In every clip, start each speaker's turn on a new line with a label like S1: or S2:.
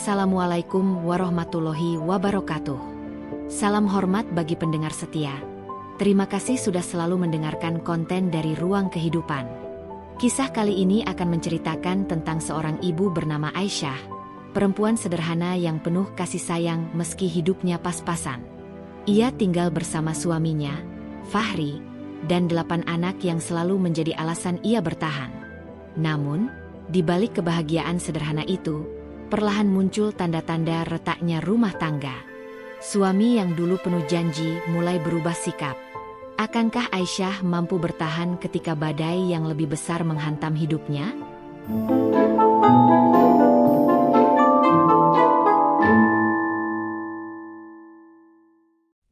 S1: Assalamualaikum warahmatullahi wabarakatuh. Salam hormat bagi pendengar setia. Terima kasih sudah selalu mendengarkan konten dari Ruang Kehidupan. Kisah kali ini akan menceritakan tentang seorang ibu bernama Aisyah, perempuan sederhana yang penuh kasih sayang meski hidupnya pas-pasan. Ia tinggal bersama suaminya, Fahri, dan 8 anak yang selalu menjadi alasan ia bertahan. Namun, di balik kebahagiaan sederhana itu, perlahan muncul tanda-tanda retaknya rumah tangga. Suami yang dulu penuh janji mulai berubah sikap. Akankah Aisyah mampu bertahan ketika badai yang lebih besar menghantam hidupnya?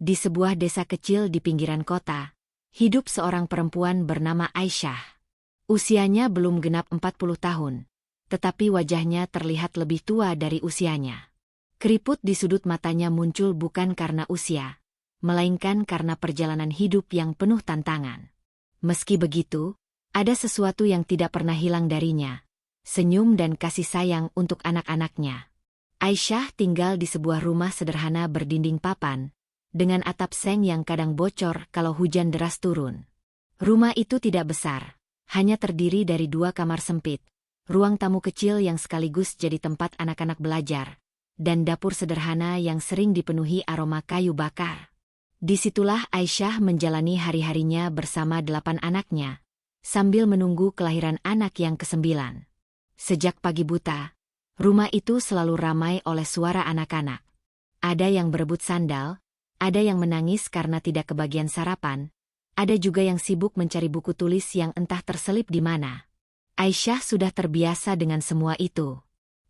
S1: Di sebuah desa kecil di pinggiran kota, hidup seorang perempuan bernama Aisyah. Usianya belum genap 40 tahun. Tetapi wajahnya terlihat lebih tua dari usianya. Keriput di sudut matanya muncul bukan karena usia, melainkan karena perjalanan hidup yang penuh tantangan. Meski begitu, ada sesuatu yang tidak pernah hilang darinya, senyum dan kasih sayang untuk anak-anaknya. Aisyah tinggal di sebuah rumah sederhana berdinding papan, dengan atap seng yang kadang bocor kalau hujan deras turun. Rumah itu tidak besar, hanya terdiri dari 2 kamar sempit, ruang tamu kecil yang sekaligus jadi tempat anak-anak belajar, dan dapur sederhana yang sering dipenuhi aroma kayu bakar. Disitulah Aisyah menjalani hari-harinya bersama 8 anaknya, sambil menunggu kelahiran anak yang ke-9. Sejak pagi buta, rumah itu selalu ramai oleh suara anak-anak. Ada yang berebut sandal, ada yang menangis karena tidak kebagian sarapan, ada juga yang sibuk mencari buku tulis yang entah terselip di mana. Aisyah sudah terbiasa dengan semua itu.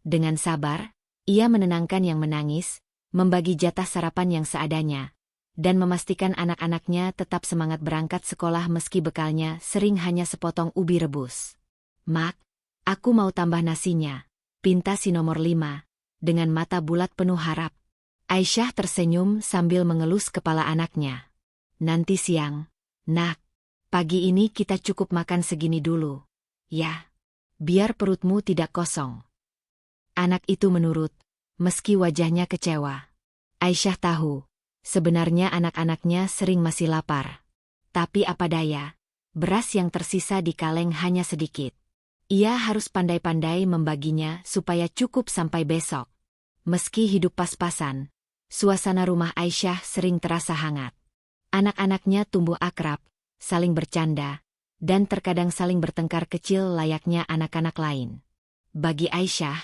S1: Dengan sabar, ia menenangkan yang menangis, membagi jatah sarapan yang seadanya, dan memastikan anak-anaknya tetap semangat berangkat sekolah meski bekalnya sering hanya sepotong ubi rebus. "Mak, aku mau tambah nasinya," pinta si nomor 5, dengan mata bulat penuh harap. Aisyah tersenyum sambil mengelus kepala anaknya. "Nanti siang, Nak. Pagi ini kita cukup makan segini dulu. Ya, biar perutmu tidak kosong." Anak itu menurut, meski wajahnya kecewa. Aisyah tahu, sebenarnya anak-anaknya sering masih lapar. Tapi apa daya, beras yang tersisa di kaleng hanya sedikit. Ia harus pandai-pandai membaginya supaya cukup sampai besok. Meski hidup pas-pasan, suasana rumah Aisyah sering terasa hangat. Anak-anaknya tumbuh akrab, saling bercanda, dan terkadang saling bertengkar kecil layaknya anak-anak lain. Bagi Aisyah,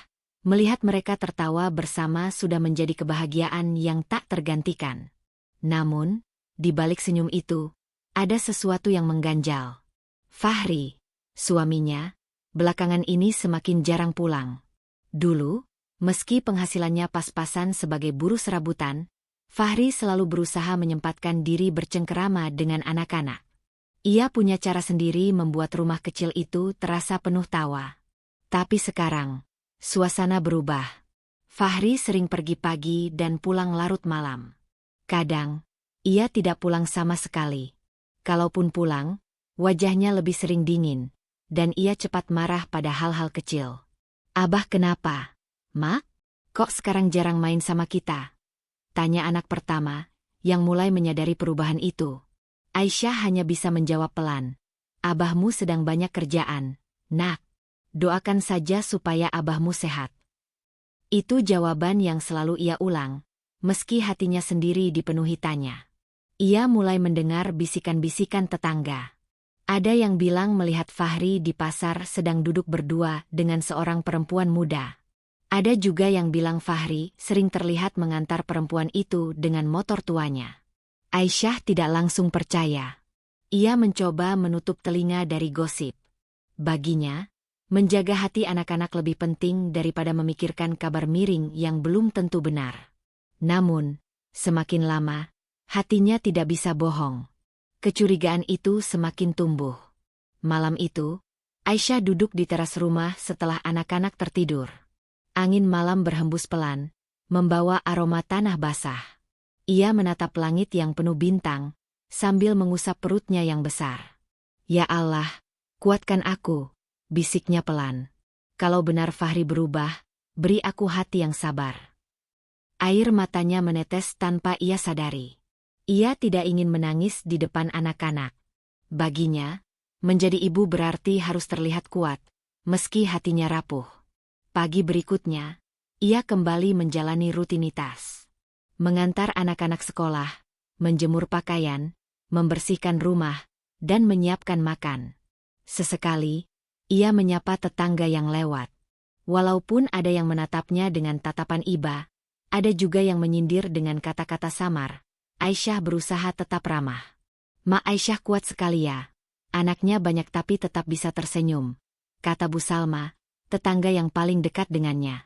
S1: melihat mereka tertawa bersama sudah menjadi kebahagiaan yang tak tergantikan. Namun, di balik senyum itu, ada sesuatu yang mengganjal. Fahri, suaminya, belakangan ini semakin jarang pulang. Dulu, meski penghasilannya pas-pasan sebagai buruh serabutan, Fahri selalu berusaha menyempatkan diri bercengkerama dengan anak-anak. Ia punya cara sendiri membuat rumah kecil itu terasa penuh tawa. Tapi sekarang, suasana berubah. Fahri sering pergi pagi dan pulang larut malam. Kadang, ia tidak pulang sama sekali. Kalaupun pulang, wajahnya lebih sering dingin, dan ia cepat marah pada hal-hal kecil. "Abah kenapa? Mak, kok sekarang jarang main sama kita?" tanya anak pertama, yang mulai menyadari perubahan itu. Aisyah hanya bisa menjawab pelan. "Abahmu sedang banyak kerjaan, Nak. Doakan saja supaya abahmu sehat." Itu jawaban yang selalu ia ulang, meski hatinya sendiri dipenuhi tanya. Ia mulai mendengar bisikan-bisikan tetangga. Ada yang bilang melihat Fahri di pasar sedang duduk berdua dengan seorang perempuan muda. Ada juga yang bilang Fahri sering terlihat mengantar perempuan itu dengan motor tuanya. Aisyah tidak langsung percaya. Ia mencoba menutup telinga dari gosip. Baginya, menjaga hati anak-anak lebih penting daripada memikirkan kabar miring yang belum tentu benar. Namun, semakin lama, hatinya tidak bisa bohong. Kecurigaan itu semakin tumbuh. Malam itu, Aisyah duduk di teras rumah setelah anak-anak tertidur. Angin malam berhembus pelan, membawa aroma tanah basah. Ia menatap langit yang penuh bintang, sambil mengusap perutnya yang besar. "Ya Allah, kuatkan aku," bisiknya pelan. Kalau benar Fahri berubah, Beri aku hati yang sabar. Air matanya menetes tanpa ia sadari. Ia tidak ingin menangis di depan anak-anak. Baginya, menjadi ibu berarti harus terlihat kuat, meski hatinya rapuh. Pagi berikutnya, ia kembali menjalani rutinitas. Mengantar anak-anak sekolah, menjemur pakaian, membersihkan rumah, dan menyiapkan makan. Sesekali, ia menyapa tetangga yang lewat. Walaupun ada yang menatapnya dengan tatapan iba, ada juga yang menyindir dengan kata-kata samar. Aisyah berusaha tetap ramah. "Ma, Aisyah kuat sekali ya. Anaknya banyak tapi tetap bisa tersenyum," kata Bu Salma, tetangga yang paling dekat dengannya.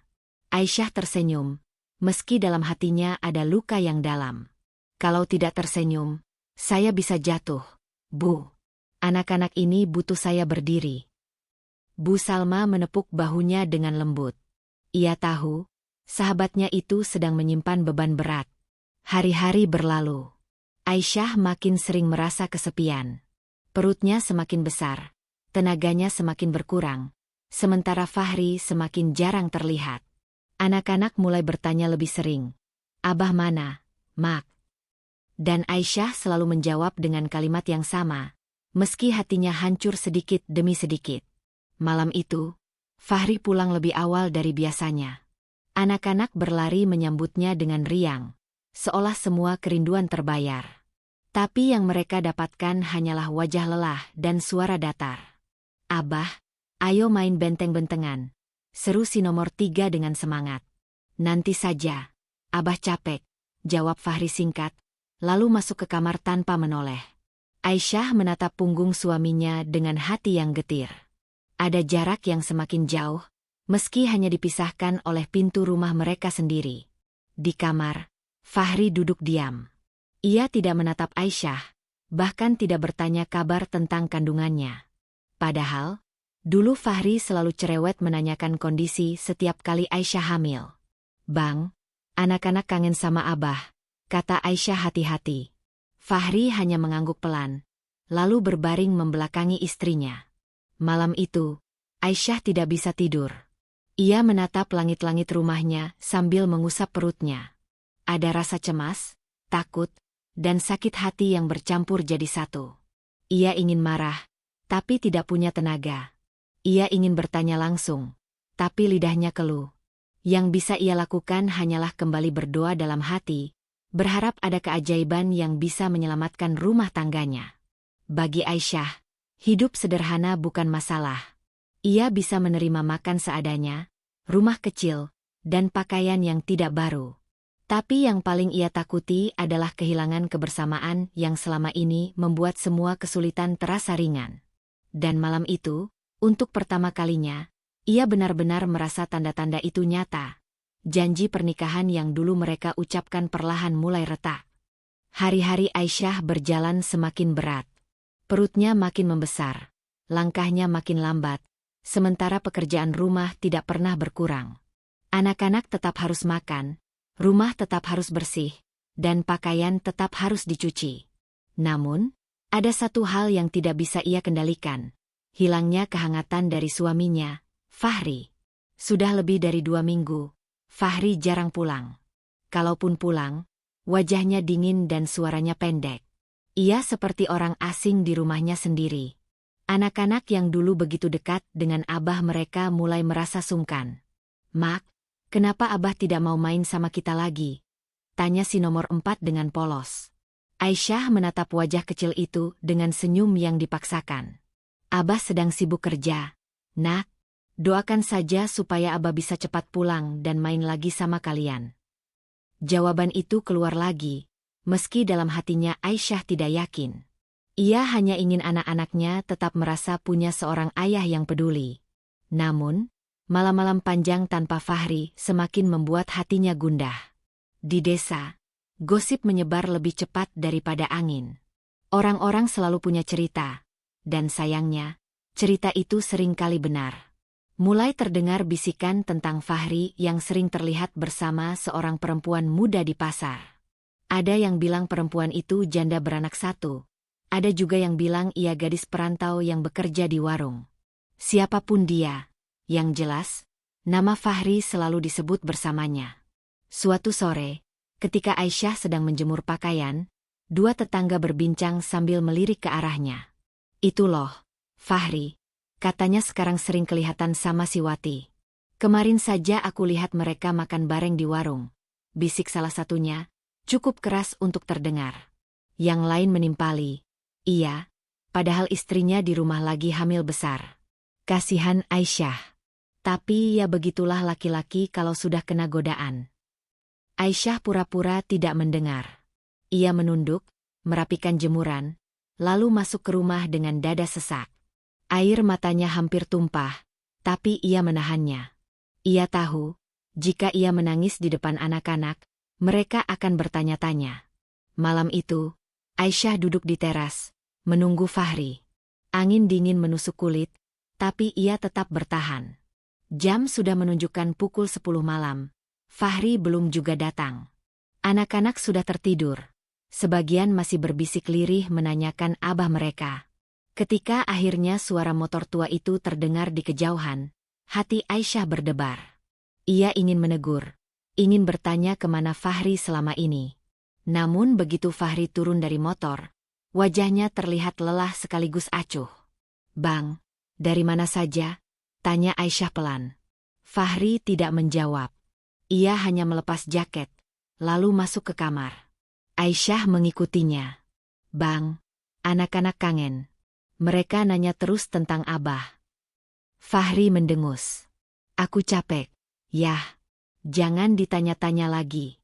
S1: Aisyah tersenyum, meski dalam hatinya ada luka yang dalam. "Kalau tidak tersenyum, saya bisa jatuh, Bu. Anak-anak ini butuh saya berdiri." Bu Salma menepuk bahunya dengan lembut. Ia tahu, sahabatnya itu sedang menyimpan beban berat. Hari-hari berlalu. Aisyah makin sering merasa kesepian. Perutnya semakin besar, tenaganya semakin berkurang, sementara Fahri semakin jarang terlihat. Anak-anak mulai bertanya lebih sering, "Abah mana, Mak?" Dan Aisyah selalu menjawab dengan kalimat yang sama, meski hatinya hancur sedikit demi sedikit. Malam itu, Fahri pulang lebih awal dari biasanya. Anak-anak berlari menyambutnya dengan riang, seolah semua kerinduan terbayar. Tapi yang mereka dapatkan hanyalah wajah lelah dan suara datar. "Abah, ayo main benteng-bentengan," seru si nomor 3 dengan semangat. "Nanti saja, Abah capek," jawab Fahri singkat, lalu masuk ke kamar tanpa menoleh. Aisyah menatap punggung suaminya dengan hati yang getir. Ada jarak yang semakin jauh, meski hanya dipisahkan oleh pintu rumah mereka sendiri. Di kamar, Fahri duduk diam. Ia tidak menatap Aisyah, bahkan tidak bertanya kabar tentang kandungannya. Padahal, dulu Fahri selalu cerewet menanyakan kondisi setiap kali Aisyah hamil. "Bang, anak-anak kangen sama Abah," kata Aisyah hati-hati. Fahri hanya mengangguk pelan, lalu berbaring membelakangi istrinya. Malam itu, Aisyah tidak bisa tidur. Ia menatap langit-langit rumahnya sambil mengusap perutnya. Ada rasa cemas, takut, dan sakit hati yang bercampur jadi satu. Ia ingin marah, tapi tidak punya tenaga. Ia ingin bertanya langsung, tapi lidahnya keluh. Yang bisa ia lakukan hanyalah kembali berdoa dalam hati, berharap ada keajaiban yang bisa menyelamatkan rumah tangganya. Bagi Aisyah, hidup sederhana bukan masalah. Ia bisa menerima makan seadanya, rumah kecil, dan pakaian yang tidak baru. Tapi yang paling ia takuti adalah kehilangan kebersamaan yang selama ini membuat semua kesulitan terasa ringan. Dan malam itu, untuk pertama kalinya, ia benar-benar merasa tanda-tanda itu nyata. Janji pernikahan yang dulu mereka ucapkan perlahan mulai retak. Hari-hari Aisyah berjalan semakin berat. Perutnya makin membesar, langkahnya makin lambat, sementara pekerjaan rumah tidak pernah berkurang. Anak-anak tetap harus makan, rumah tetap harus bersih, dan pakaian tetap harus dicuci. Namun, ada satu hal yang tidak bisa ia kendalikan. Hilangnya kehangatan dari suaminya, Fahri. Sudah lebih dari 2 minggu, Fahri jarang pulang. Kalaupun pulang, wajahnya dingin dan suaranya pendek. Ia seperti orang asing di rumahnya sendiri. Anak-anak yang dulu begitu dekat dengan abah mereka mulai merasa sungkan. "Mak, kenapa Abah tidak mau main sama kita lagi?" tanya si nomor 4 dengan polos. Aisyah menatap wajah kecil itu dengan senyum yang dipaksakan. "Abah sedang sibuk kerja, Nak. Doakan saja supaya Abah bisa cepat pulang dan main lagi sama kalian." Jawaban itu keluar lagi, meski dalam hatinya Aisyah tidak yakin. Ia hanya ingin anak-anaknya tetap merasa punya seorang ayah yang peduli. Namun, malam-malam panjang tanpa Fahri semakin membuat hatinya gundah. Di desa, gosip menyebar lebih cepat daripada angin. Orang-orang selalu punya cerita, dan sayangnya, cerita itu seringkali benar. Mulai terdengar bisikan tentang Fahri yang sering terlihat bersama seorang perempuan muda di pasar. Ada yang bilang perempuan itu janda beranak satu. Ada juga yang bilang ia gadis perantau yang bekerja di warung. Siapapun dia, yang jelas, Nama Fahri selalu disebut bersamanya. Suatu sore, ketika Aisyah sedang menjemur pakaian, dua tetangga berbincang sambil melirik ke arahnya. "Itu loh, Fahri. Katanya sekarang sering kelihatan sama si Wati. Kemarin saja aku lihat mereka makan bareng di warung," bisik salah satunya, cukup keras untuk terdengar. Yang lain menimpali, "Iya, padahal istrinya di rumah lagi hamil besar." Kasihan Aisyah. Tapi ya begitulah laki-laki kalau sudah kena godaan. Aisyah pura-pura tidak mendengar. Ia menunduk, merapikan jemuran, lalu masuk ke rumah dengan dada sesak. Air matanya hampir tumpah, tapi ia menahannya. Ia tahu, jika ia menangis di depan anak-anak, mereka akan bertanya-tanya. Malam itu, Aisyah duduk di teras, menunggu Fahri. Angin dingin menusuk kulit, tapi ia tetap bertahan. Jam sudah menunjukkan pukul 10 malam. Fahri belum juga datang. Anak-anak sudah tertidur. Sebagian masih berbisik lirih menanyakan abah mereka. Ketika akhirnya suara motor tua itu terdengar di kejauhan, hati Aisyah berdebar. Ia ingin menegur, ingin bertanya kemana Fahri selama ini. Namun begitu Fahri turun dari motor, wajahnya terlihat lelah sekaligus acuh. "Bang, dari mana saja?" tanya Aisyah pelan. Fahri tidak menjawab. Ia hanya melepas jaket, lalu masuk ke kamar. Aisyah mengikutinya. "Bang, anak-anak kangen. Mereka nanya terus tentang abah." Fahri mendengus. "Aku capek." "Yah, jangan ditanya-tanya lagi."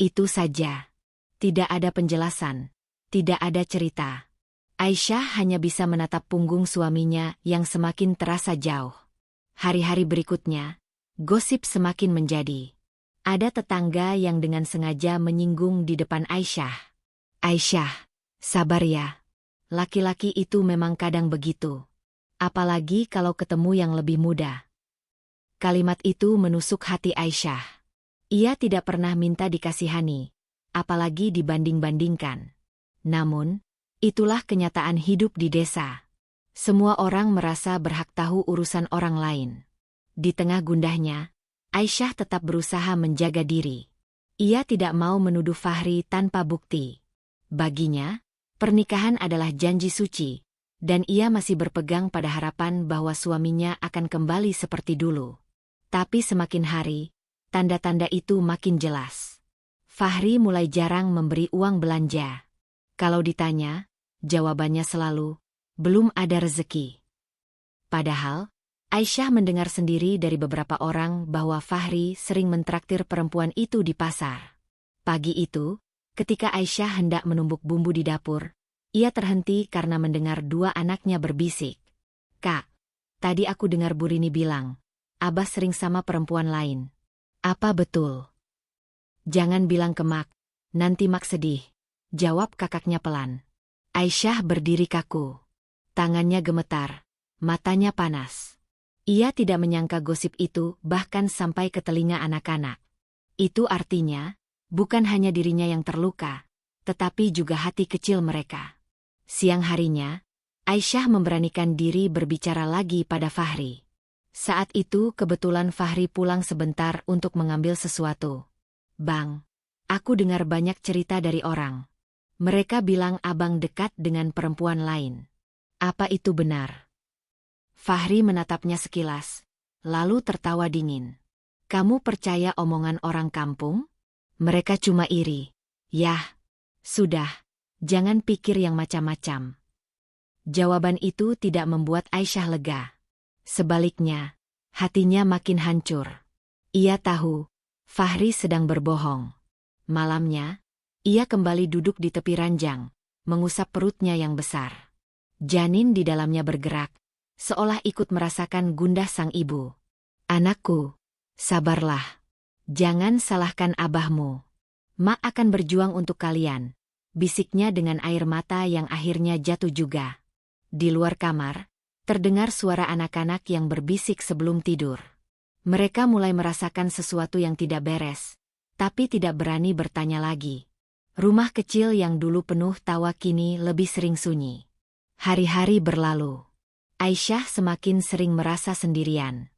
S1: Itu saja. Tidak ada penjelasan, tidak ada cerita. Aisyah hanya bisa menatap punggung suaminya yang semakin terasa jauh. Hari-hari berikutnya, gosip semakin menjadi. Ada tetangga yang dengan sengaja menyinggung di depan Aisyah. "Aisyah, sabar ya. Laki-laki itu memang kadang begitu. Apalagi kalau ketemu yang lebih muda." Kalimat itu menusuk hati Aisyah. Ia tidak pernah minta dikasihani, apalagi dibanding-bandingkan. Namun, itulah kenyataan hidup di desa. Semua orang merasa berhak tahu urusan orang lain. Di tengah gundahnya, Aisyah tetap berusaha menjaga diri. Ia tidak mau menuduh Fahri tanpa bukti. Baginya, pernikahan adalah janji suci, dan ia masih berpegang pada harapan bahwa suaminya akan kembali seperti dulu. Tapi semakin hari, tanda-tanda itu makin jelas. Fahri mulai jarang memberi uang belanja. Kalau ditanya, jawabannya selalu, "Belum ada rezeki." Padahal, Aisyah mendengar sendiri dari beberapa orang bahwa Fahri sering mentraktir perempuan itu di pasar. Pagi itu, ketika Aisyah hendak menumbuk bumbu di dapur, ia terhenti karena mendengar dua anaknya berbisik. "Kak, tadi aku dengar Bu Rini bilang, abah sering sama perempuan lain. Apa betul?" "Jangan bilang ke Mak, nanti Mak sedih," jawab kakaknya pelan. Aisyah berdiri kaku. Tangannya gemetar, matanya panas. Ia tidak menyangka gosip itu bahkan sampai ke telinga anak-anak. Itu artinya, bukan hanya dirinya yang terluka, tetapi juga hati kecil mereka. Siang harinya, Aisyah memberanikan diri berbicara lagi pada Fahri. Saat itu kebetulan Fahri pulang sebentar untuk mengambil sesuatu. "Bang, aku dengar banyak cerita dari orang. Mereka bilang abang dekat dengan perempuan lain. Apa itu benar?" Fahri menatapnya sekilas, lalu tertawa dingin. "Kamu percaya omongan orang kampung? Mereka cuma iri." "Yah, sudah, jangan pikir yang macam-macam." Jawaban itu tidak membuat Aisyah lega. Sebaliknya, hatinya makin hancur. Ia tahu, Fahri sedang berbohong. Malamnya, ia kembali duduk di tepi ranjang, mengusap perutnya yang besar. Janin di dalamnya bergerak, seolah ikut merasakan gundah sang ibu. "Anakku, sabarlah. Jangan salahkan abahmu. Mak akan berjuang untuk kalian," bisiknya dengan air mata yang akhirnya jatuh juga. Di luar kamar, terdengar suara anak-anak yang berbisik sebelum tidur. Mereka mulai merasakan sesuatu yang tidak beres, tapi tidak berani bertanya lagi. Rumah kecil yang dulu penuh tawa kini lebih sering sunyi. Hari-hari berlalu. Aisyah semakin sering merasa sendirian.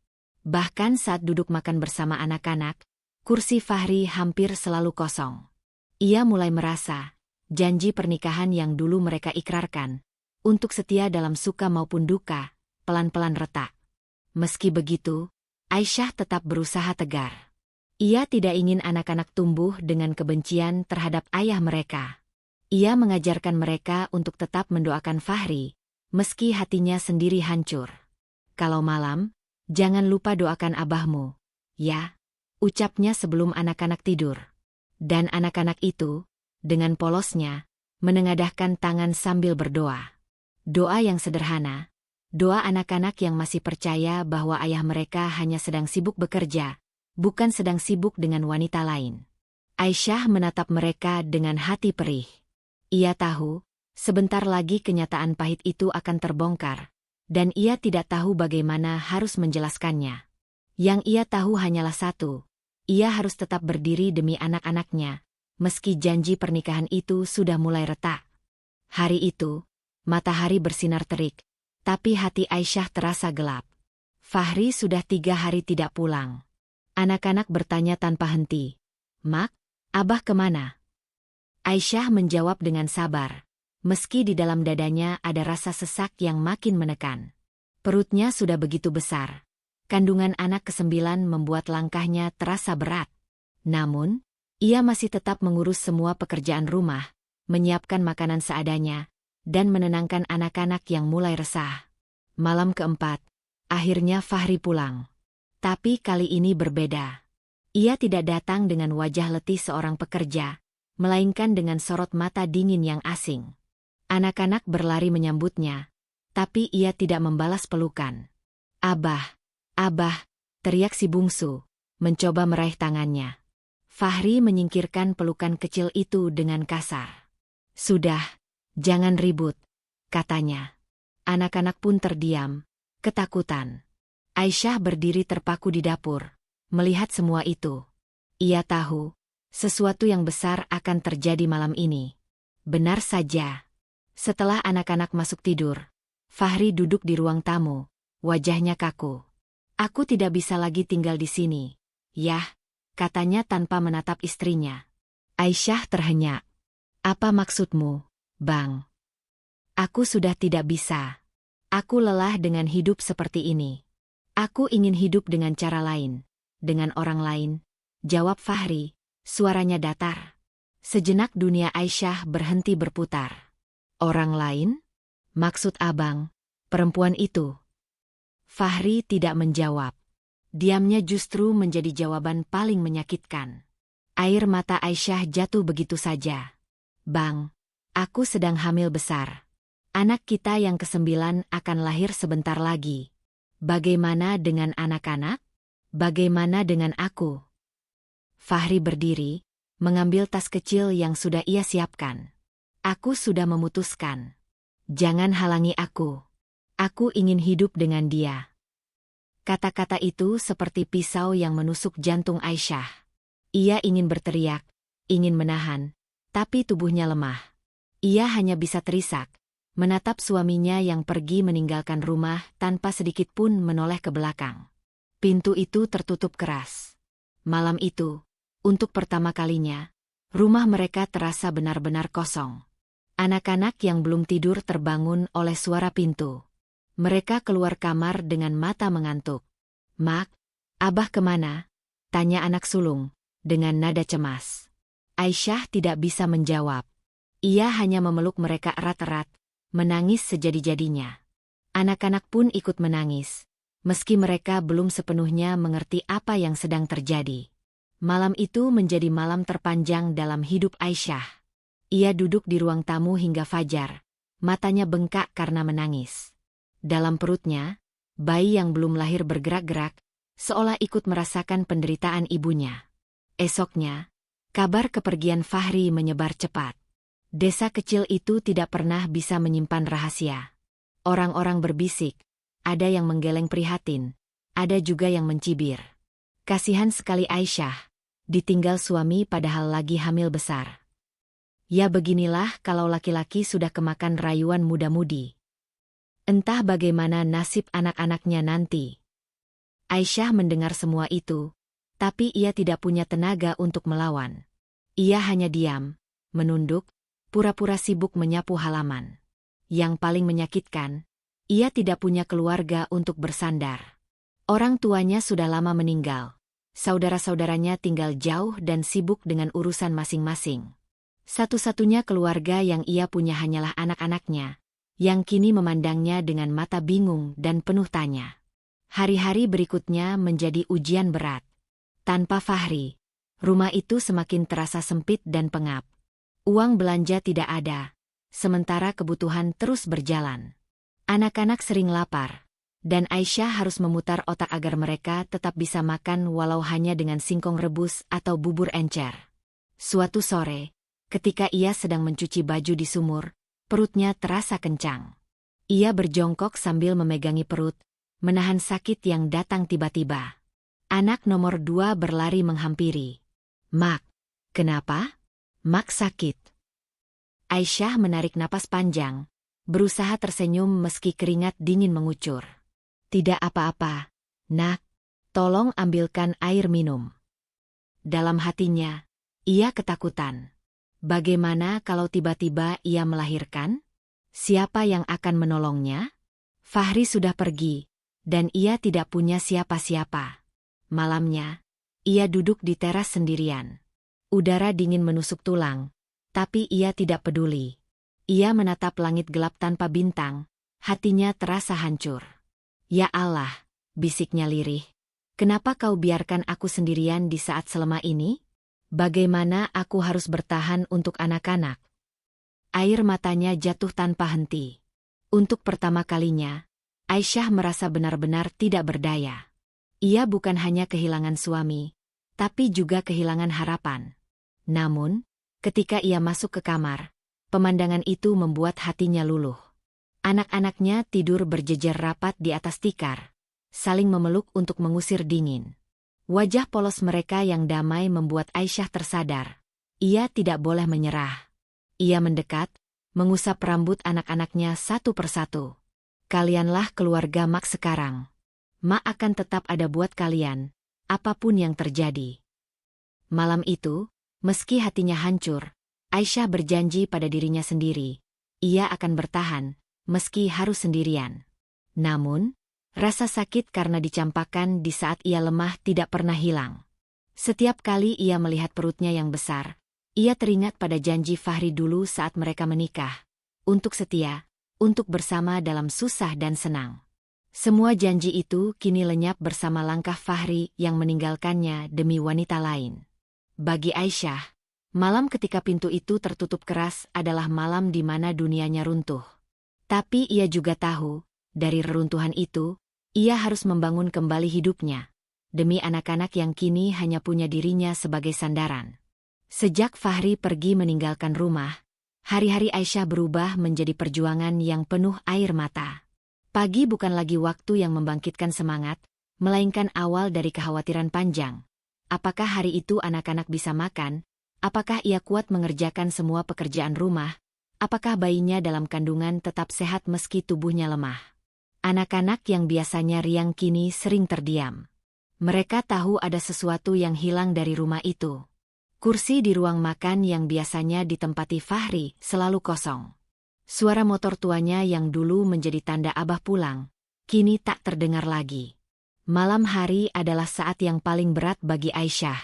S1: Bahkan saat duduk makan bersama anak-anak, kursi Fahri hampir selalu kosong. Ia mulai merasa, janji pernikahan yang dulu mereka ikrarkan, untuk setia dalam suka maupun duka, pelan-pelan retak. Meski begitu, Aisyah tetap berusaha tegar. Ia tidak ingin anak-anak tumbuh dengan kebencian terhadap ayah mereka. Ia mengajarkan mereka untuk tetap mendoakan Fahri, meski hatinya sendiri hancur. Kalau malam, jangan lupa doakan abahmu, ya, ucapnya sebelum anak-anak tidur. Dan anak-anak itu, dengan polosnya, menengadahkan tangan sambil berdoa. Doa yang sederhana, doa anak-anak yang masih percaya bahwa ayah mereka hanya sedang sibuk bekerja, bukan sedang sibuk dengan wanita lain. Aisyah menatap mereka dengan hati perih. Ia tahu, sebentar lagi kenyataan pahit itu akan terbongkar, dan ia tidak tahu bagaimana harus menjelaskannya. Yang ia tahu hanyalah satu, ia harus tetap berdiri demi anak-anaknya, meski janji pernikahan itu sudah mulai retak. Hari itu, matahari bersinar terik, tapi hati Aisyah terasa gelap. Fahri sudah 3 hari tidak pulang. Anak-anak bertanya tanpa henti, "Mak, Abah kemana?" Aisyah menjawab dengan sabar, meski di dalam dadanya ada rasa sesak yang makin menekan. Perutnya sudah begitu besar. Kandungan anak ke-9 membuat langkahnya terasa berat. Namun, ia masih tetap mengurus semua pekerjaan rumah, menyiapkan makanan seadanya, dan menenangkan anak-anak yang mulai resah. Malam keempat, akhirnya Fahri pulang. Tapi kali ini berbeda. Ia tidak datang dengan wajah letih seorang pekerja, melainkan dengan sorot mata dingin yang asing. Anak-anak berlari menyambutnya, tapi ia tidak membalas pelukan. "Abah, Abah," teriak si bungsu, mencoba meraih tangannya. Fahri menyingkirkan pelukan kecil itu dengan kasar. "Sudah, jangan ribut," katanya. Anak-anak pun terdiam, ketakutan. Aisyah berdiri terpaku di dapur, melihat semua itu. Ia tahu, sesuatu yang besar akan terjadi malam ini. Benar saja. Setelah anak-anak masuk tidur, Fahri duduk di ruang tamu, wajahnya kaku. "Aku tidak bisa lagi tinggal di sini, Yah," katanya tanpa menatap istrinya. Aisyah terhenyak. "Apa maksudmu, Bang?" "Aku sudah tidak bisa. Aku lelah dengan hidup seperti ini. Aku ingin hidup dengan cara lain, dengan orang lain," jawab Fahri, suaranya datar. Sejenak dunia Aisyah berhenti berputar. "Orang lain? Maksud abang, perempuan itu?" Fahri tidak menjawab. Diamnya justru menjadi jawaban paling menyakitkan. Air mata Aisyah jatuh begitu saja. "Bang, aku sedang hamil besar. Anak kita yang ke-9 akan lahir sebentar lagi. Bagaimana dengan anak-anak? Bagaimana dengan aku?" Fahri berdiri, mengambil tas kecil yang sudah ia siapkan. "Aku sudah memutuskan. Jangan halangi aku. Aku ingin hidup dengan dia." Kata-kata itu seperti pisau yang menusuk jantung Aisyah. Ia ingin berteriak, ingin menahan, tapi tubuhnya lemah. Ia hanya bisa terisak, menatap suaminya yang pergi meninggalkan rumah tanpa sedikit pun menoleh ke belakang. Pintu itu tertutup keras. Malam itu, untuk pertama kalinya, rumah mereka terasa benar-benar kosong. Anak-anak yang belum tidur terbangun oleh suara pintu. Mereka keluar kamar dengan mata mengantuk. "Mak, Abah kemana?" tanya anak sulung, dengan nada cemas. Aisyah tidak bisa menjawab. Ia hanya memeluk mereka erat-erat, menangis sejadi-jadinya. Anak-anak pun ikut menangis, meski mereka belum sepenuhnya mengerti apa yang sedang terjadi. Malam itu menjadi malam terpanjang dalam hidup Aisyah. Ia duduk di ruang tamu hingga fajar, matanya bengkak karena menangis. Dalam perutnya, bayi yang belum lahir bergerak-gerak, seolah ikut merasakan penderitaan ibunya. Esoknya, kabar kepergian Fahri menyebar cepat. Desa kecil itu tidak pernah bisa menyimpan rahasia. Orang-orang berbisik, ada yang menggeleng prihatin, ada juga yang mencibir. Kasihan sekali Aisyah, ditinggal suami padahal lagi hamil besar. Ya beginilah kalau laki-laki sudah kemakan rayuan muda-mudi. Entah bagaimana nasib anak-anaknya nanti. Aisyah mendengar semua itu, tapi ia tidak punya tenaga untuk melawan. Ia hanya diam, menunduk, pura-pura sibuk menyapu halaman. Yang paling menyakitkan, ia tidak punya keluarga untuk bersandar. Orang tuanya sudah lama meninggal. Saudara-saudaranya tinggal jauh dan sibuk dengan urusan masing-masing. Satu-satunya keluarga yang ia punya hanyalah anak-anaknya, yang kini memandangnya dengan mata bingung dan penuh tanya. Hari-hari berikutnya menjadi ujian berat. Tanpa Fahri, rumah itu semakin terasa sempit dan pengap. Uang belanja tidak ada, sementara kebutuhan terus berjalan. Anak-anak sering lapar, dan Aisyah harus memutar otak agar mereka tetap bisa makan walau hanya dengan singkong rebus atau bubur encer. Suatu sore, ketika ia sedang mencuci baju di sumur, perutnya terasa kencang. Ia berjongkok sambil memegangi perut, menahan sakit yang datang tiba-tiba. Anak nomor 2 berlari menghampiri. "Mak, kenapa? Mak sakit." Aisyah menarik napas panjang, berusaha tersenyum meski keringat dingin mengucur. "Tidak apa-apa, Nak. Tolong ambilkan air minum." Dalam hatinya, ia ketakutan. Bagaimana kalau tiba-tiba ia melahirkan? Siapa yang akan menolongnya? Fahri sudah pergi, dan ia tidak punya siapa-siapa. Malamnya, ia duduk di teras sendirian. Udara dingin menusuk tulang, tapi ia tidak peduli. Ia menatap langit gelap tanpa bintang, hatinya terasa hancur. "Ya Allah," bisiknya lirih. "Kenapa kau biarkan aku sendirian di saat selemah ini? Bagaimana aku harus bertahan untuk anak-anak?" Air matanya jatuh tanpa henti. Untuk pertama kalinya, Aisyah merasa benar-benar tidak berdaya. Ia bukan hanya kehilangan suami, tapi juga kehilangan harapan. Namun, ketika ia masuk ke kamar, pemandangan itu membuat hatinya luluh. Anak-anaknya tidur berjejer rapat di atas tikar, saling memeluk untuk mengusir dingin. Wajah polos mereka yang damai membuat Aisyah tersadar. Ia tidak boleh menyerah. Ia mendekat, mengusap rambut anak-anaknya satu persatu. "Kalianlah keluarga Mak sekarang. Mak akan tetap ada buat kalian, apapun yang terjadi." Malam itu, meski hatinya hancur, Aisyah berjanji pada dirinya sendiri. Ia akan bertahan, meski harus sendirian. Namun, rasa sakit karena dicampakkan di saat ia lemah tidak pernah hilang. Setiap kali ia melihat perutnya yang besar, ia teringat pada janji Fahri dulu saat mereka menikah. Untuk setia, untuk bersama dalam susah dan senang. Semua janji itu kini lenyap bersama langkah Fahri yang meninggalkannya demi wanita lain. Bagi Aisyah, malam ketika pintu itu tertutup keras adalah malam di mana dunianya runtuh. Tapi ia juga tahu, dari reruntuhan itu, ia harus membangun kembali hidupnya, demi anak-anak yang kini hanya punya dirinya sebagai sandaran. Sejak Fahri pergi meninggalkan rumah, hari-hari Aisyah berubah menjadi perjuangan yang penuh air mata. Pagi bukan lagi waktu yang membangkitkan semangat, melainkan awal dari kekhawatiran panjang. Apakah hari itu anak-anak bisa makan? Apakah ia kuat mengerjakan semua pekerjaan rumah? Apakah bayinya dalam kandungan tetap sehat meski tubuhnya lemah? Anak-anak yang biasanya riang kini sering terdiam. Mereka tahu ada sesuatu yang hilang dari rumah itu. Kursi di ruang makan yang biasanya ditempati Fahri selalu kosong. Suara motor tuanya yang dulu menjadi tanda Abah pulang, kini tak terdengar lagi. Malam hari adalah saat yang paling berat bagi Aisyah.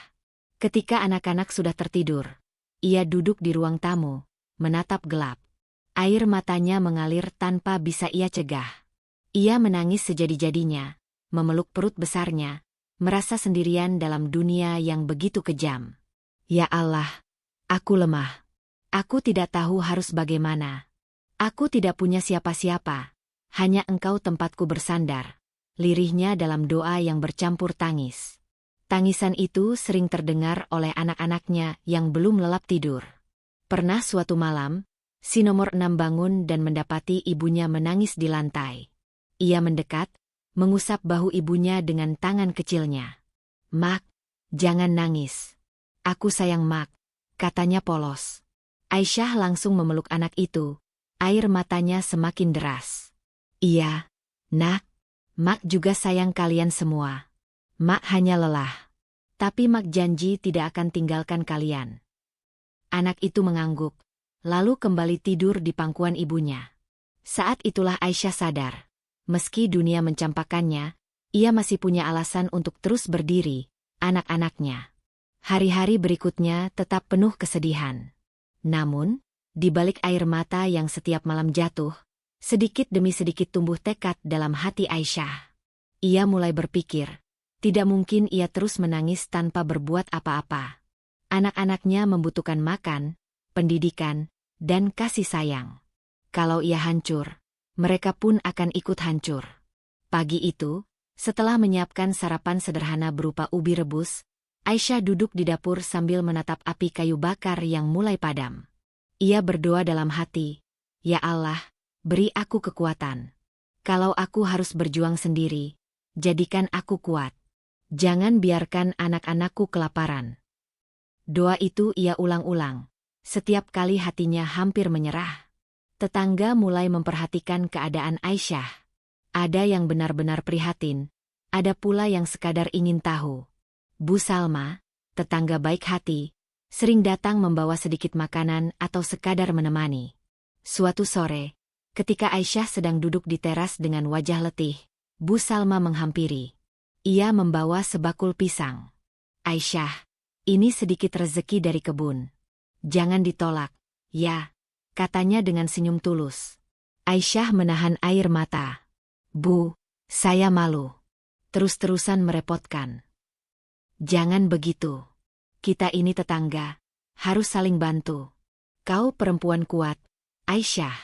S1: Ketika anak-anak sudah tertidur, ia duduk di ruang tamu, menatap gelap. Air matanya mengalir tanpa bisa ia cegah. Ia menangis sejadi-jadinya, memeluk perut besarnya, merasa sendirian dalam dunia yang begitu kejam. "Ya Allah, aku lemah. Aku tidak tahu harus bagaimana. Aku tidak punya siapa-siapa. Hanya Engkau tempatku bersandar." Lirihnya dalam doa yang bercampur tangis. Tangisan itu sering terdengar oleh anak-anaknya yang belum lelap tidur. Pernah suatu malam, si nomor 6 bangun dan mendapati ibunya menangis di lantai. Ia mendekat, mengusap bahu ibunya dengan tangan kecilnya. "Mak, jangan nangis. Aku sayang Mak," katanya polos. Aisyah langsung memeluk anak itu, air matanya semakin deras. "Iya, Nak, Mak juga sayang kalian semua. Mak hanya lelah. Tapi Mak janji tidak akan tinggalkan kalian. Anak itu mengangguk, lalu kembali tidur di pangkuan ibunya. Saat itulah Aisyah sadar. Meski dunia mencampakkannya, ia masih punya alasan untuk terus berdiri, anak-anaknya. Hari-hari berikutnya tetap penuh kesedihan. Namun, di balik air mata yang setiap malam jatuh, sedikit demi sedikit tumbuh tekad dalam hati Aisyah. Ia mulai berpikir, tidak mungkin ia terus menangis tanpa berbuat apa-apa. Anak-anaknya membutuhkan makan, pendidikan, dan kasih sayang. Kalau ia hancur, mereka pun akan ikut hancur. Pagi itu, setelah menyiapkan sarapan sederhana berupa ubi rebus, Aisyah duduk di dapur sambil menatap api kayu bakar yang mulai padam. Ia berdoa dalam hati, "Ya Allah, beri aku kekuatan. Kalau aku harus berjuang sendiri, jadikan aku kuat. Jangan biarkan anak-anakku kelaparan." Doa itu ia ulang-ulang. Setiap kali hatinya hampir menyerah. Tetangga mulai memperhatikan keadaan Aisyah. Ada yang benar-benar prihatin, ada pula yang sekadar ingin tahu. Bu Salma, tetangga baik hati, sering datang membawa sedikit makanan atau sekadar menemani. Suatu sore, ketika Aisyah sedang duduk di teras dengan wajah letih, Bu Salma menghampiri. Ia membawa sebakul pisang. "Aisyah, ini sedikit rezeki dari kebun. Jangan ditolak, ya," katanya dengan senyum tulus. Aisyah menahan air mata. "Bu, saya malu. Terus-terusan merepotkan." "Jangan begitu. Kita ini tetangga, harus saling bantu. Kau perempuan kuat, Aisyah.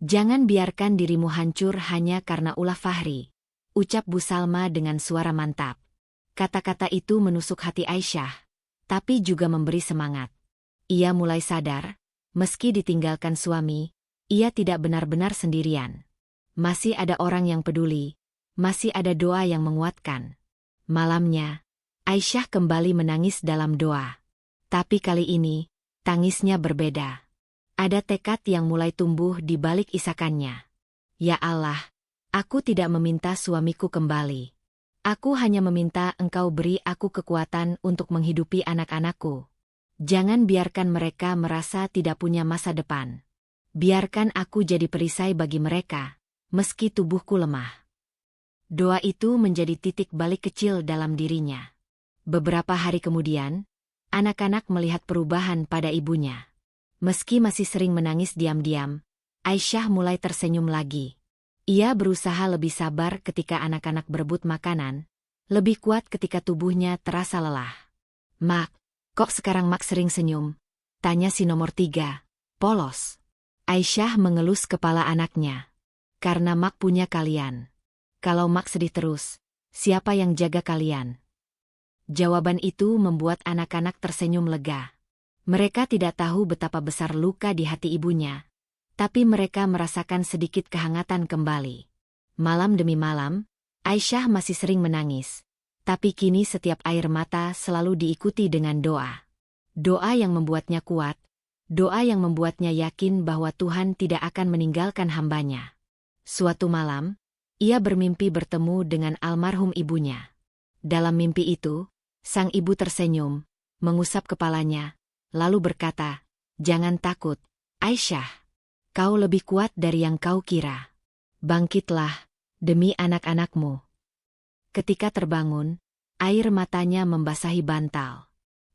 S1: Jangan biarkan dirimu hancur hanya karena ulah Fahri," ucap Bu Salma dengan suara mantap. Kata-kata itu menusuk hati Aisyah, tapi juga memberi semangat. Ia mulai sadar, meski ditinggalkan suami, ia tidak benar-benar sendirian. Masih ada orang yang peduli, masih ada doa yang menguatkan. Malamnya, Aisyah kembali menangis dalam doa. Tapi kali ini, tangisnya berbeda. Ada tekad yang mulai tumbuh di balik isakannya. "Ya Allah, aku tidak meminta suamiku kembali. Aku hanya meminta Engkau beri aku kekuatan untuk menghidupi anak-anakku. Jangan biarkan mereka merasa tidak punya masa depan. Biarkan aku jadi perisai bagi mereka, meski tubuhku lemah." Doa itu menjadi titik balik kecil dalam dirinya. Beberapa hari kemudian, anak-anak melihat perubahan pada ibunya. Meski masih sering menangis diam-diam, Aisyah mulai tersenyum lagi. Ia berusaha lebih sabar ketika anak-anak berebut makanan, lebih kuat ketika tubuhnya terasa lelah. "Mak, kok sekarang Mak sering senyum?" tanya si nomor 3, polos. Aisyah mengelus kepala anaknya. "Karena Mak punya kalian. Kalau Mak sedih terus, siapa yang jaga kalian?" Jawaban itu membuat anak-anak tersenyum lega. Mereka tidak tahu betapa besar luka di hati ibunya, tapi mereka merasakan sedikit kehangatan kembali. Malam demi malam, Aisyah masih sering menangis, tapi kini setiap air mata selalu diikuti dengan doa. Doa yang membuatnya kuat, doa yang membuatnya yakin bahwa Tuhan tidak akan meninggalkan hambanya. Suatu malam, ia bermimpi bertemu dengan almarhum ibunya. Dalam mimpi itu, sang ibu tersenyum, mengusap kepalanya, lalu berkata, "Jangan takut, Aisyah. Kau lebih kuat dari yang kau kira. Bangkitlah, demi anak-anakmu." Ketika terbangun, air matanya membasahi bantal.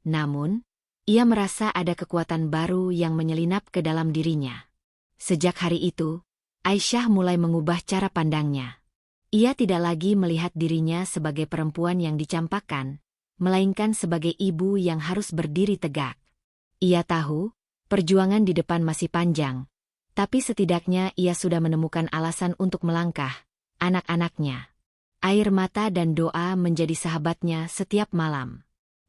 S1: Namun, ia merasa ada kekuatan baru yang menyelinap ke dalam dirinya. Sejak hari itu, Aisyah mulai mengubah cara pandangnya. Ia tidak lagi melihat dirinya sebagai perempuan yang dicampakkan, melainkan sebagai ibu yang harus berdiri tegak. Ia tahu, perjuangan di depan masih panjang, tapi setidaknya ia sudah menemukan alasan untuk melangkah, anak-anaknya. Air mata dan doa menjadi sahabatnya setiap malam.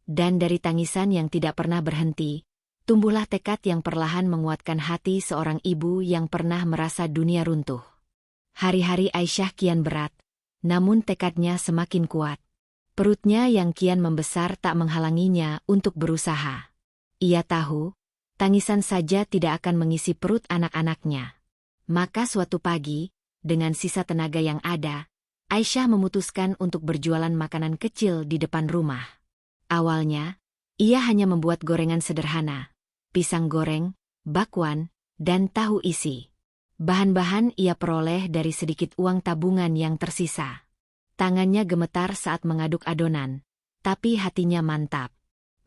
S1: Dan dari tangisan yang tidak pernah berhenti, tumbuhlah tekad yang perlahan menguatkan hati seorang ibu yang pernah merasa dunia runtuh. Hari-hari Aisyah kian berat, namun tekadnya semakin kuat. Perutnya yang kian membesar tak menghalanginya untuk berusaha. Ia tahu, tangisan saja tidak akan mengisi perut anak-anaknya. Maka suatu pagi, dengan sisa tenaga yang ada, Aisyah memutuskan untuk berjualan makanan kecil di depan rumah. Awalnya, ia hanya membuat gorengan sederhana, pisang goreng, bakwan, dan tahu isi. Bahan-bahan ia peroleh dari sedikit uang tabungan yang tersisa. Tangannya gemetar saat mengaduk adonan, tapi hatinya mantap.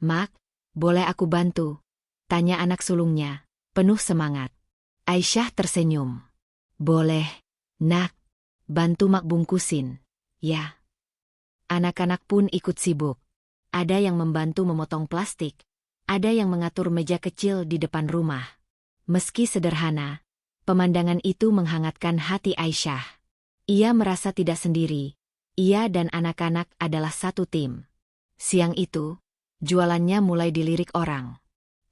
S1: "Mak, boleh aku bantu?" tanya anak sulungnya, penuh semangat. Aisyah tersenyum. "Boleh, Nak. Bantu Mak bungkusin, ya." Anak-anak pun ikut sibuk. Ada yang membantu memotong plastik, ada yang mengatur meja kecil di depan rumah. Meski sederhana, pemandangan itu menghangatkan hati Aisyah. Ia merasa tidak sendiri. Ia dan anak-anak adalah satu tim. Siang itu, jualannya mulai dilirik orang.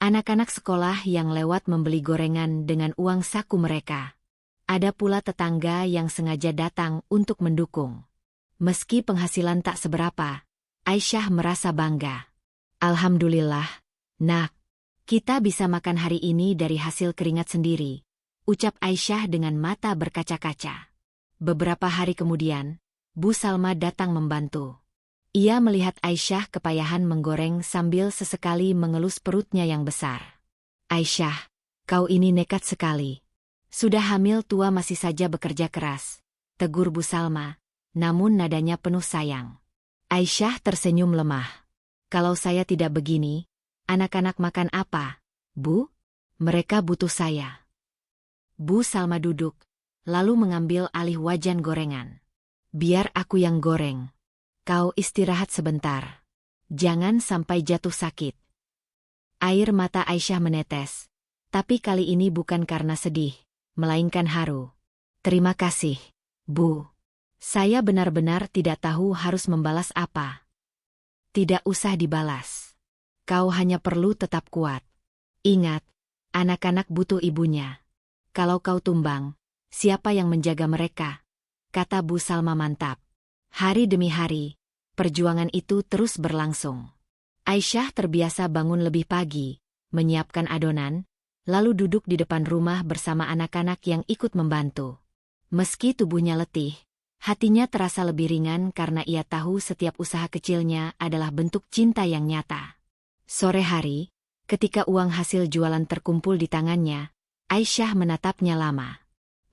S1: Anak-anak sekolah yang lewat membeli gorengan dengan uang saku mereka. Ada pula tetangga yang sengaja datang untuk mendukung. Meski penghasilan tak seberapa, Aisyah merasa bangga. "Alhamdulillah, Nak. Kita bisa makan hari ini dari hasil keringat sendiri," ucap Aisyah dengan mata berkaca-kaca. Beberapa hari kemudian, Bu Salma datang membantu. Ia melihat Aisyah kepayahan menggoreng sambil sesekali mengelus perutnya yang besar. "Aisyah, kau ini nekat sekali. Sudah hamil tua masih saja bekerja keras," tegur Bu Salma, namun nadanya penuh sayang. Aisyah tersenyum lemah. "Kalau saya tidak begini, anak-anak makan apa, Bu? Mereka butuh saya." Bu Salma duduk, lalu mengambil alih wajan gorengan. "Biar aku yang goreng. Kau istirahat sebentar. Jangan sampai jatuh sakit." Air mata Aisyah menetes, tapi kali ini bukan karena sedih, melainkan haru. "Terima kasih, Bu. Saya benar-benar tidak tahu harus membalas apa." "Tidak usah dibalas. Kau hanya perlu tetap kuat. Ingat, anak-anak butuh ibunya. Kalau kau tumbang, siapa yang menjaga mereka?" kata Bu Salma mantap. Hari demi hari, perjuangan itu terus berlangsung. Aisyah terbiasa bangun lebih pagi, menyiapkan adonan, lalu duduk di depan rumah bersama anak-anak yang ikut membantu. Meski tubuhnya letih, hatinya terasa lebih ringan karena ia tahu setiap usaha kecilnya adalah bentuk cinta yang nyata. Sore hari, ketika uang hasil jualan terkumpul di tangannya, Aisyah menatapnya lama.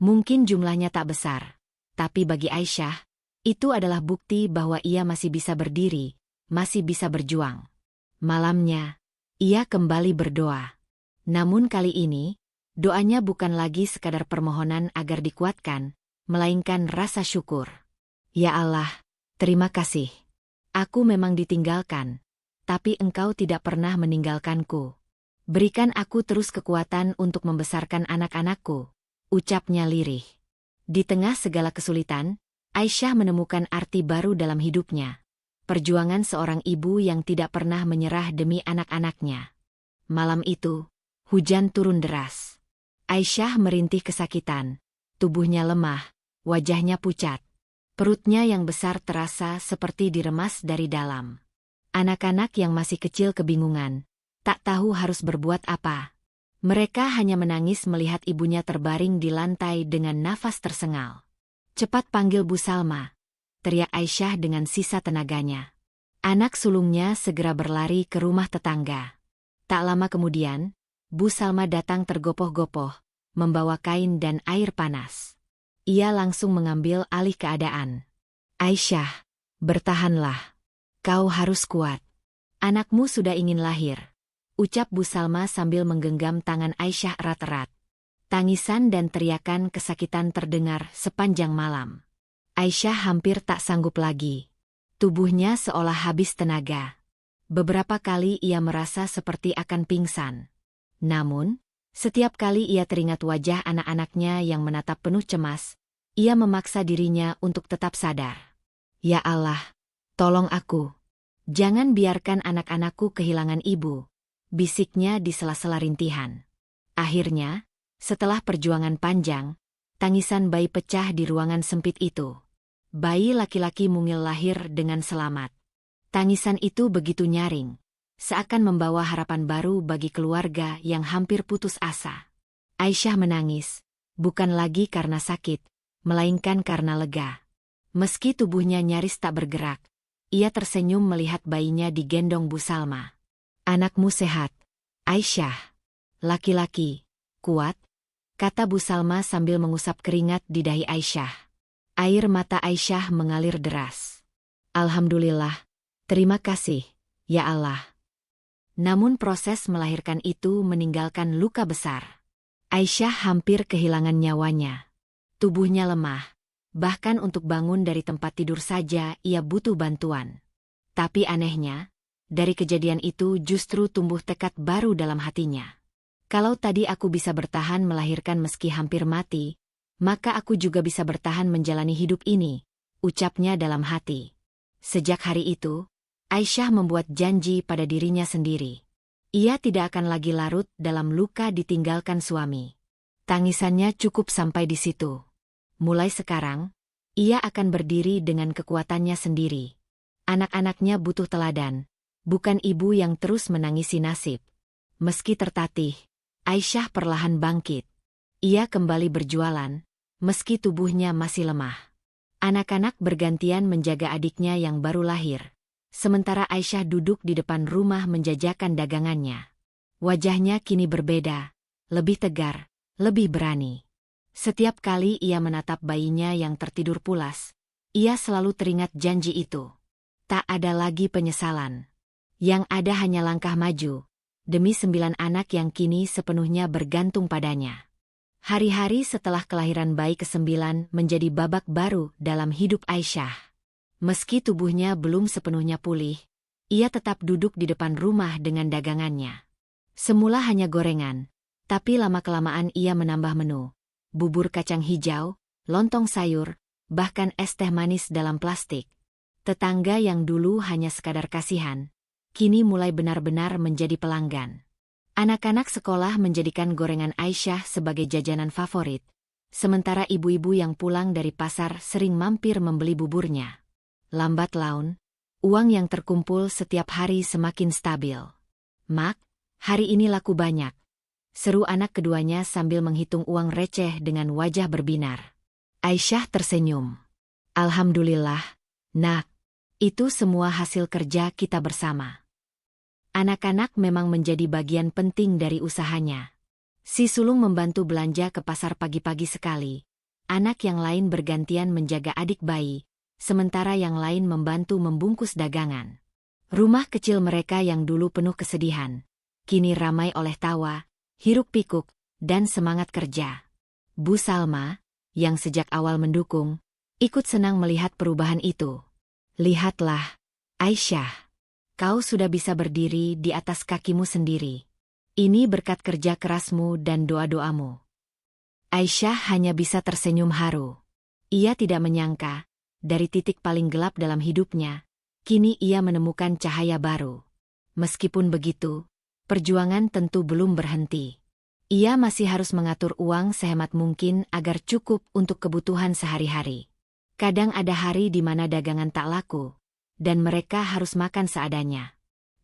S1: Mungkin jumlahnya tak besar, tapi bagi Aisyah, itu adalah bukti bahwa ia masih bisa berdiri, masih bisa berjuang. Malamnya, ia kembali berdoa. Namun kali ini, doanya bukan lagi sekadar permohonan agar dikuatkan, melainkan rasa syukur. "Ya Allah, terima kasih. Aku memang ditinggalkan, tapi Engkau tidak pernah meninggalkanku. Berikan aku terus kekuatan untuk membesarkan anak-anakku," ucapnya lirih. Di tengah segala kesulitan, Aisyah menemukan arti baru dalam hidupnya. Perjuangan seorang ibu yang tidak pernah menyerah demi anak-anaknya. Malam itu, hujan turun deras. Aisyah merintih kesakitan. Tubuhnya lemah, wajahnya pucat. Perutnya yang besar terasa seperti diremas dari dalam. Anak-anak yang masih kecil kebingungan, tak tahu harus berbuat apa. Mereka hanya menangis melihat ibunya terbaring di lantai dengan nafas tersengal. "Cepat panggil Bu Salma," teriak Aisyah dengan sisa tenaganya. Anak sulungnya segera berlari ke rumah tetangga. Tak lama kemudian, Bu Salma datang tergopoh-gopoh, membawa kain dan air panas. Ia langsung mengambil alih keadaan. "Aisyah, bertahanlah. Kau harus kuat. Anakmu sudah ingin lahir," ucap Bu Salma sambil menggenggam tangan Aisyah erat-erat. Tangisan dan teriakan kesakitan terdengar sepanjang malam. Aisyah hampir tak sanggup lagi. Tubuhnya seolah habis tenaga. Beberapa kali ia merasa seperti akan pingsan. Namun, setiap kali ia teringat wajah anak-anaknya yang menatap penuh cemas, ia memaksa dirinya untuk tetap sadar. "Ya Allah, tolong aku. Jangan biarkan anak-anakku kehilangan ibu," bisiknya di sela-sela rintihan. Akhirnya, setelah perjuangan panjang, tangisan bayi pecah di ruangan sempit itu. Bayi laki-laki mungil lahir dengan selamat. Tangisan itu begitu nyaring, seakan membawa harapan baru bagi keluarga yang hampir putus asa. Aisyah menangis, bukan lagi karena sakit, melainkan karena lega. Meski tubuhnya nyaris tak bergerak, ia tersenyum melihat bayinya digendong Bu Salma. "Anakmu sehat, Aisyah. Laki-laki, kuat," kata Bu Salma sambil mengusap keringat di dahi Aisyah. Air mata Aisyah mengalir deras. "Alhamdulillah, terima kasih, ya Allah." Namun proses melahirkan itu meninggalkan luka besar. Aisyah hampir kehilangan nyawanya. Tubuhnya lemah. Bahkan untuk bangun dari tempat tidur saja ia butuh bantuan. Tapi anehnya, dari kejadian itu justru tumbuh tekad baru dalam hatinya. "Kalau tadi aku bisa bertahan melahirkan meski hampir mati, maka aku juga bisa bertahan menjalani hidup ini," ucapnya dalam hati. Sejak hari itu, Aisyah membuat janji pada dirinya sendiri. Ia tidak akan lagi larut dalam luka ditinggalkan suami. Tangisannya cukup sampai di situ. Mulai sekarang, ia akan berdiri dengan kekuatannya sendiri. Anak-anaknya butuh teladan, bukan ibu yang terus menangisi nasib. Meski tertatih, Aisyah perlahan bangkit. Ia kembali berjualan, meski tubuhnya masih lemah. Anak-anak bergantian menjaga adiknya yang baru lahir. Sementara Aisyah duduk di depan rumah menjajakan dagangannya. Wajahnya kini berbeda, lebih tegar, lebih berani. Setiap kali ia menatap bayinya yang tertidur pulas, ia selalu teringat janji itu. Tak ada lagi penyesalan. Yang ada hanya langkah maju, demi 9 anak yang kini sepenuhnya bergantung padanya. Hari-hari setelah kelahiran bayi ke-9 menjadi babak baru dalam hidup Aisyah. Meski tubuhnya belum sepenuhnya pulih, ia tetap duduk di depan rumah dengan dagangannya. Semula hanya gorengan, tapi lama-kelamaan ia menambah menu. Bubur kacang hijau, lontong sayur, bahkan es teh manis dalam plastik. Tetangga yang dulu hanya sekadar kasihan, kini mulai benar-benar menjadi pelanggan. Anak-anak sekolah menjadikan gorengan Aisyah sebagai jajanan favorit, sementara ibu-ibu yang pulang dari pasar sering mampir membeli buburnya. Lambat laun, uang yang terkumpul setiap hari semakin stabil. "Mak, hari ini laku banyak," seru anak keduanya sambil menghitung uang receh dengan wajah berbinar. Aisyah tersenyum. "Alhamdulillah, Nak. Itu semua hasil kerja kita bersama." Anak-anak memang menjadi bagian penting dari usahanya. Si sulung membantu belanja ke pasar pagi-pagi sekali. Anak yang lain bergantian menjaga adik bayi, sementara yang lain membantu membungkus dagangan. Rumah kecil mereka yang dulu penuh kesedihan, kini ramai oleh tawa, hiruk-pikuk, dan semangat kerja. Bu Salma, yang sejak awal mendukung, ikut senang melihat perubahan itu. "Lihatlah, Aisyah, kau sudah bisa berdiri di atas kakimu sendiri. Ini berkat kerja kerasmu dan doa-doamu." Aisyah hanya bisa tersenyum haru. Ia tidak menyangka, dari titik paling gelap dalam hidupnya, kini ia menemukan cahaya baru. Meskipun begitu, perjuangan tentu belum berhenti. Ia masih harus mengatur uang sehemat mungkin agar cukup untuk kebutuhan sehari-hari. Kadang ada hari di mana dagangan tak laku, dan mereka harus makan seadanya.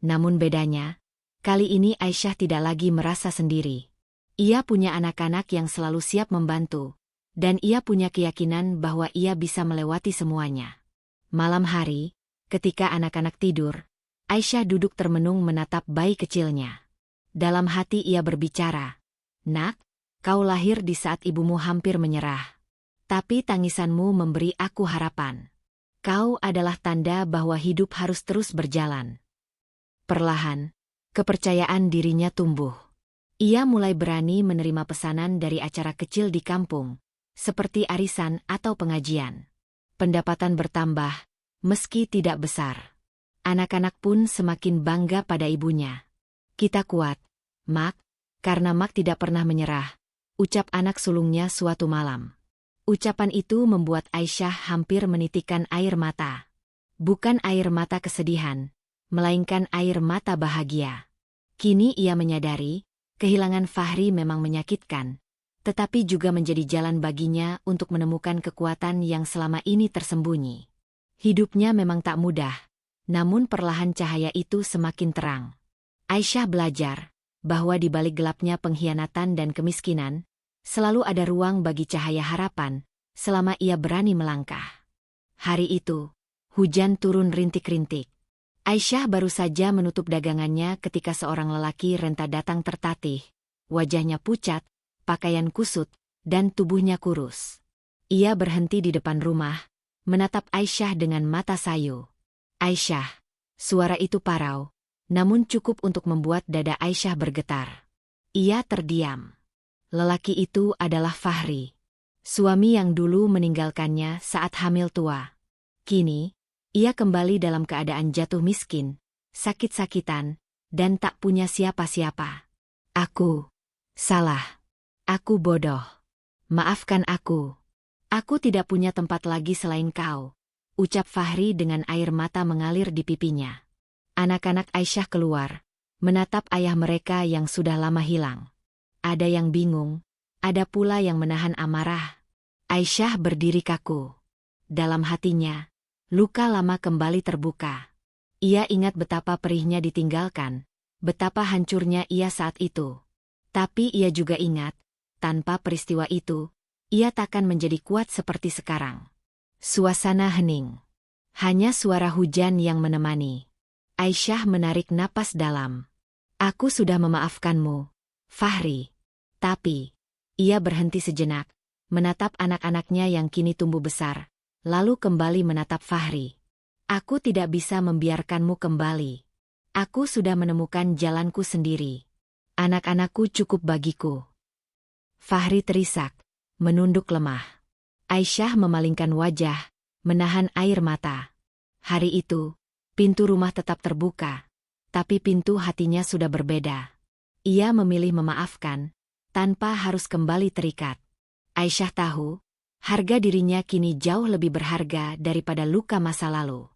S1: Namun bedanya, kali ini Aisyah tidak lagi merasa sendiri. Ia punya anak-anak yang selalu siap membantu, dan ia punya keyakinan bahwa ia bisa melewati semuanya. Malam hari, ketika anak-anak tidur, Aisyah duduk termenung menatap bayi kecilnya. Dalam hati ia berbicara, "Nak, kau lahir di saat ibumu hampir menyerah. Tapi tangisanmu memberi aku harapan. Kau adalah tanda bahwa hidup harus terus berjalan." Perlahan, kepercayaan dirinya tumbuh. Ia mulai berani menerima pesanan dari acara kecil di kampung, seperti arisan atau pengajian. Pendapatan bertambah, meski tidak besar. Anak-anak pun semakin bangga pada ibunya. "Kita kuat, Mak, karena Mak tidak pernah menyerah," ucap anak sulungnya suatu malam. Ucapan itu membuat Aisyah hampir menitikkan air mata. Bukan air mata kesedihan, melainkan air mata bahagia. Kini ia menyadari, kehilangan Fahri memang menyakitkan, tetapi juga menjadi jalan baginya untuk menemukan kekuatan yang selama ini tersembunyi. Hidupnya memang tak mudah, namun perlahan cahaya itu semakin terang. Aisyah belajar bahwa di balik gelapnya pengkhianatan dan kemiskinan, selalu ada ruang bagi cahaya harapan, selama ia berani melangkah. Hari itu, hujan turun rintik-rintik. Aisyah baru saja menutup dagangannya ketika seorang lelaki renta datang tertatih. Wajahnya pucat, pakaian kusut, dan tubuhnya kurus. Ia berhenti di depan rumah, menatap Aisyah dengan mata sayu. Aisyah, suara itu parau, namun cukup untuk membuat dada Aisyah bergetar. Ia terdiam. Lelaki itu adalah Fahri, suami yang dulu meninggalkannya saat hamil tua. Kini, ia kembali dalam keadaan jatuh miskin, sakit-sakitan, dan tak punya siapa-siapa. Aku salah. Aku bodoh. Maafkan aku. Aku tidak punya tempat lagi selain kau, ucap Fahri dengan air mata mengalir di pipinya. Anak-anak Aisyah keluar, menatap ayah mereka yang sudah lama hilang. Ada yang bingung, ada pula yang menahan amarah. Aisyah berdiri kaku. Dalam hatinya, luka lama kembali terbuka. Ia ingat betapa perihnya ditinggalkan, betapa hancurnya ia saat itu. Tapi ia juga ingat, tanpa peristiwa itu, ia takkan menjadi kuat seperti sekarang. Suasana hening. Hanya suara hujan yang menemani. Aisyah menarik napas dalam. Aku sudah memaafkanmu, Fahri. Tapi, ia berhenti sejenak, menatap anak-anaknya yang kini tumbuh besar, lalu kembali menatap Fahri. Aku tidak bisa membiarkanmu kembali. Aku sudah menemukan jalanku sendiri. Anak-anakku cukup bagiku. Fahri terisak, menunduk lemah. Aisyah memalingkan wajah, menahan air mata. Hari itu, pintu rumah tetap terbuka, tapi pintu hatinya sudah berbeda. Ia memilih memaafkan, tanpa harus kembali terikat. Aisyah tahu, harga dirinya kini jauh lebih berharga daripada luka masa lalu.